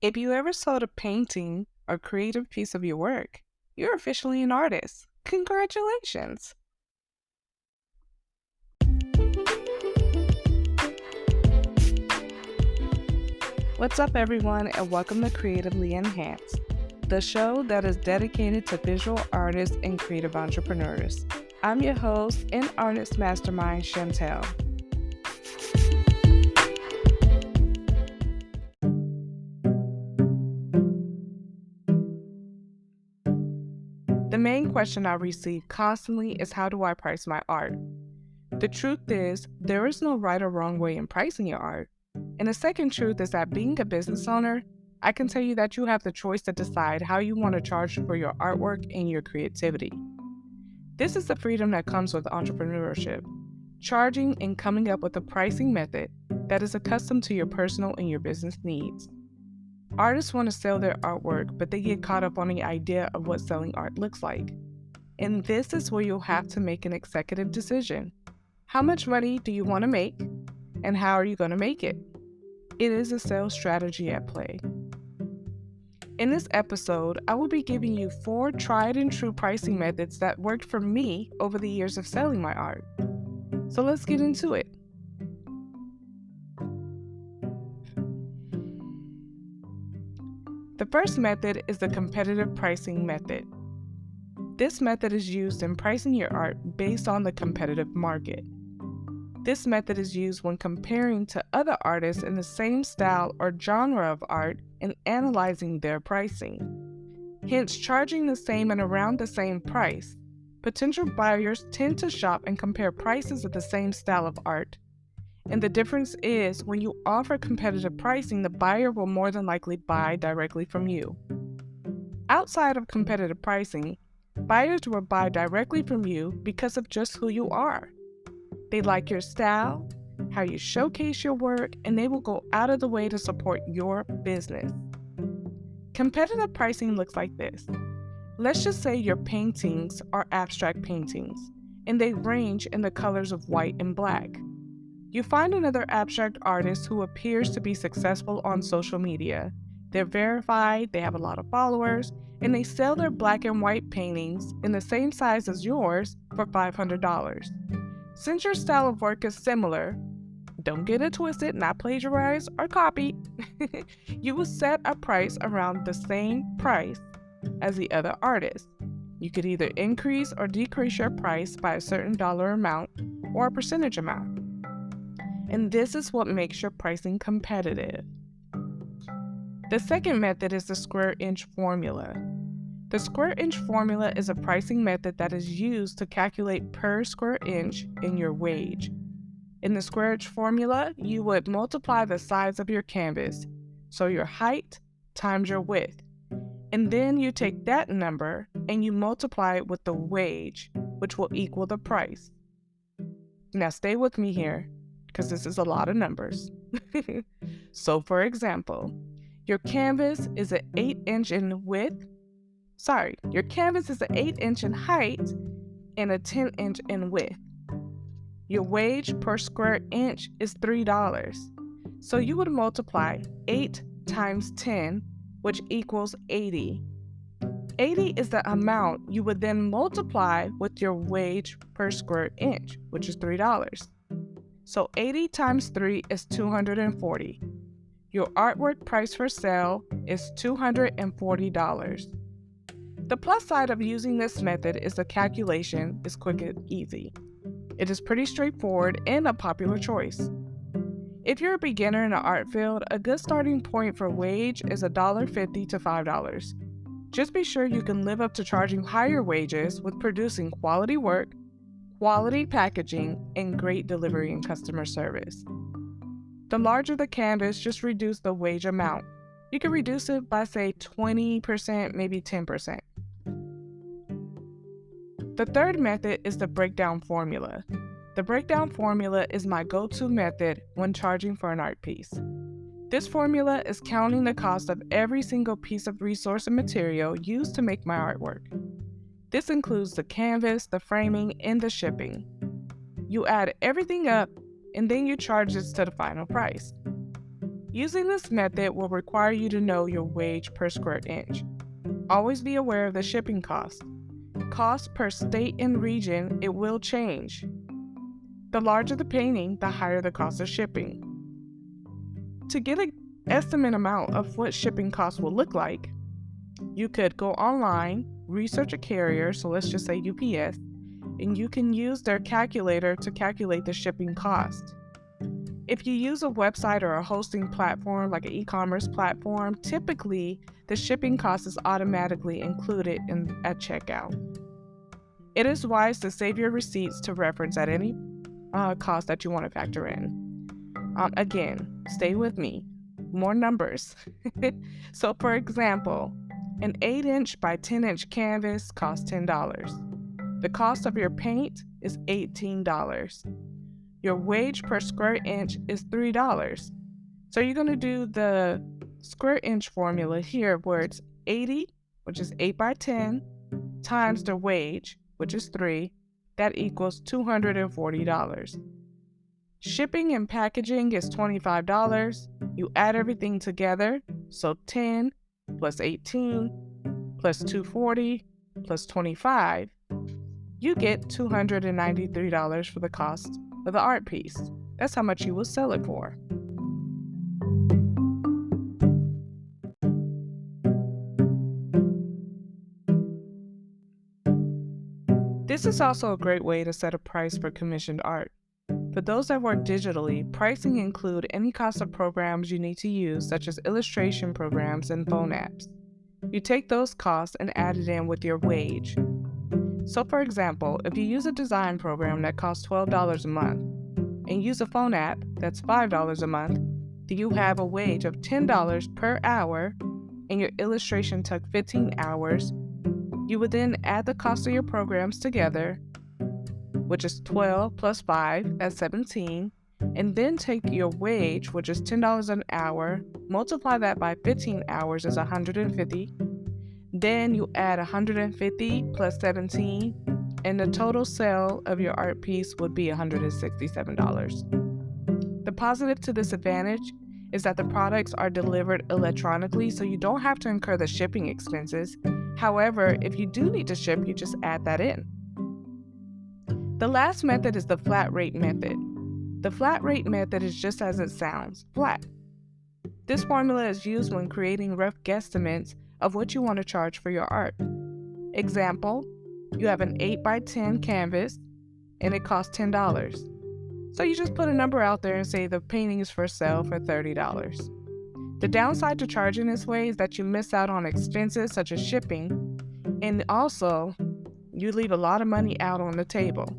If you ever sold a painting or creative piece of your work, you're officially an artist. Congratulations! What's up, everyone, and welcome to Creatively Enhanced, the show that is dedicated to visual artists and creative entrepreneurs. I'm your host and artist mastermind, Chantel. The main question I receive constantly is, how do I price my art? The truth is, there is no right or wrong way in pricing your art. And the second truth is that being a business owner, I can tell you that you have the choice to decide how you want to charge for your artwork and your creativity. This is the freedom that comes with entrepreneurship, charging and coming up with a pricing method that is accustomed to your personal and your business needs. Artists want to sell their artwork, but they get caught up on the idea of what selling art looks like. And this is where you'll have to make an executive decision. How much money do you want to make, and how are you going to make it? It is a sales strategy at play. In this episode, I will be giving you 4 tried and true pricing methods that worked for me over the years of selling my art. So let's get into it. The first method is the competitive pricing method. This method is used in pricing your art based on the competitive market. This method is used when comparing to other artists in the same style or genre of art and analyzing their pricing. Hence, charging the same and around the same price, potential buyers tend to shop and compare prices of the same style of art. And the difference is, when you offer competitive pricing, the buyer will more than likely buy directly from you. Outside of competitive pricing, buyers will buy directly from you because of just who you are. They like your style, how you showcase your work, and they will go out of the way to support your business. Competitive pricing looks like this. Let's just say your paintings are abstract paintings, and they range in the colors of white and black. You find another abstract artist who appears to be successful on social media. They're verified, they have a lot of followers, and they sell their black and white paintings in the same size as yours for $500. Since your style of work is similar, don't get it twisted, not plagiarize or copy, you will set a price around the same price as the other artist. You could either increase or decrease your price by a certain dollar amount or a percentage amount. And this is what makes your pricing competitive. The second method is the square inch formula. The square inch formula is a pricing method that is used to calculate per square inch in your wage. In the square inch formula, you would multiply the size of your canvas, so your height times your width, and then you take that number and you multiply it with the wage, which will equal the price. Now stay with me here, because this is a lot of numbers. So for example, your canvas is an 8-inch in width. Your canvas is an 8-inch in height and a 10-inch in width. Your wage per square inch is $3. So you would multiply 8 times 10, which equals 80. 80 is the amount you would then multiply with your wage per square inch, which is $3. So 80 times 3 is 240. Your artwork price for sale is $240. The plus side of using this method is the calculation is quick and easy. It is pretty straightforward and a popular choice. If you're a beginner in the art field, a good starting point for wage is $1.50 to $5. Just be sure you can live up to charging higher wages with producing quality work, quality packaging, and great delivery and customer service. The larger the canvas, just reduce the wage amount. You can reduce it by, say, 20%, maybe 10%. The third method is the breakdown formula. The breakdown formula is my go-to method when charging for an art piece. This formula is counting the cost of every single piece of resource and material used to make my artwork. This includes the canvas, the framing, and the shipping. You add everything up, and then you charge this to the final price. Using this method will require you to know your wage per square inch. Always be aware of the shipping cost. Cost per state and region, it will change. The larger the painting, the higher the cost of shipping. To get an estimate amount of what shipping costs will look like, you could go online, research a carrier, so let's just say UPS, and you can use their calculator to calculate the shipping cost. If you use a website or a hosting platform like an e-commerce platform, typically the shipping cost is automatically included at checkout. It is wise to save your receipts to reference at any cost that you want to factor in. Again, stay with me. More numbers. So for example, an 8-inch by 10-inch canvas costs $10. The cost of your paint is $18. Your wage per square inch is $3. So you're going to do the square inch formula here where it's 80, which is 8 by 10, times the wage, which is 3, that equals $240. Shipping and packaging is $25. You add everything together, so 10 plus 18 plus 240 plus 25, you get $293 for the cost of the art piece. That's how much you will sell it for. This is also a great way to set a price for commissioned art. For those that work digitally, pricing includes any cost of programs you need to use, such as illustration programs and phone apps. You take those costs and add it in with your wage. So for example, if you use a design program that costs $12 a month and use a phone app that's $5 a month, then you have a wage of $10 per hour and your illustration took 15 hours. You would then add the cost of your programs together, which is 12 plus 5, that's 17, and then take your wage, which is $10 an hour, multiply that by 15 hours is 150. Then you add 150 plus 17, and the total sale of your art piece would be $167. The positive to this advantage is that the products are delivered electronically, so you don't have to incur the shipping expenses. However, if you do need to ship, you just add that in. The last method is the flat rate method. The flat rate method is just as it sounds, flat. This formula is used when creating rough guesstimates of what you want to charge for your art. Example, you have an 8 by 10 canvas and it costs $10. So you just put a number out there and say the painting is for sale for $30. The downside to charging this way is that you miss out on expenses such as shipping, and also you leave a lot of money out on the table.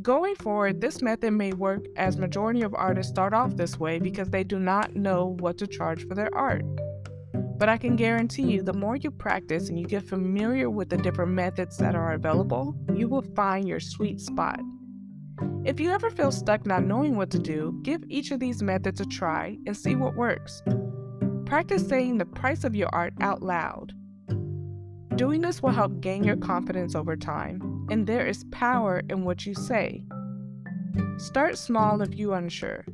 Going forward, this method may work as majority of artists start off this way because they do not know what to charge for their art. But I can guarantee you, the more you practice and you get familiar with the different methods that are available, you will find your sweet spot. If you ever feel stuck not knowing what to do, give each of these methods a try and see what works. Practice saying the price of your art out loud. Doing this will help gain your confidence over time, and there is power in what you say. Start small if you're unsure.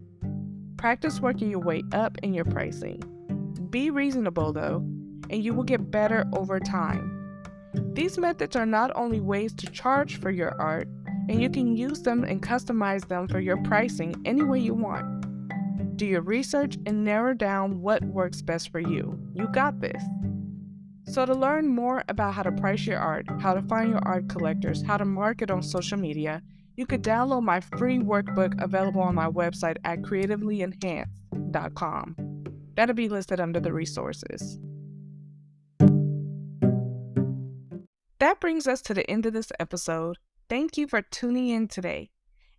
Practice working your way up in your pricing. Be reasonable though, and you will get better over time. These methods are not only ways to charge for your art, and you can use them and customize them for your pricing any way you want. Do your research and narrow down what works best for you. You got this. So to learn more about how to price your art, how to find your art collectors, how to market on social media, you could download my free workbook available on my website at creativelyenhanced.com. That'll be listed under the resources. That brings us to the end of this episode. Thank you for tuning in today.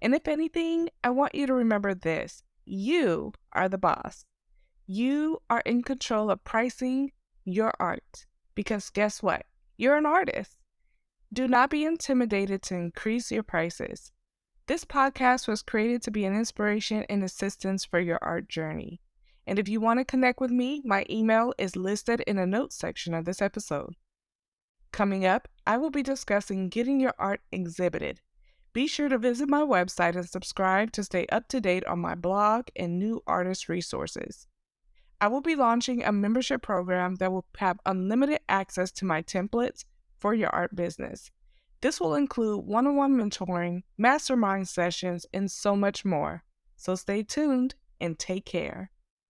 And if anything, I want you to remember this. You are the boss. You are in control of pricing your art. Because guess what? You're an artist. Do not be intimidated to increase your prices. This podcast was created to be an inspiration and assistance for your art journey. And if you want to connect with me, my email is listed in the notes section of this episode. Coming up, I will be discussing getting your art exhibited. Be sure to visit my website and subscribe to stay up to date on my blog and new artist resources. I will be launching a membership program that will have unlimited access to my templates for your art business. This will include one-on-one mentoring, mastermind sessions, and so much more. So stay tuned and take care.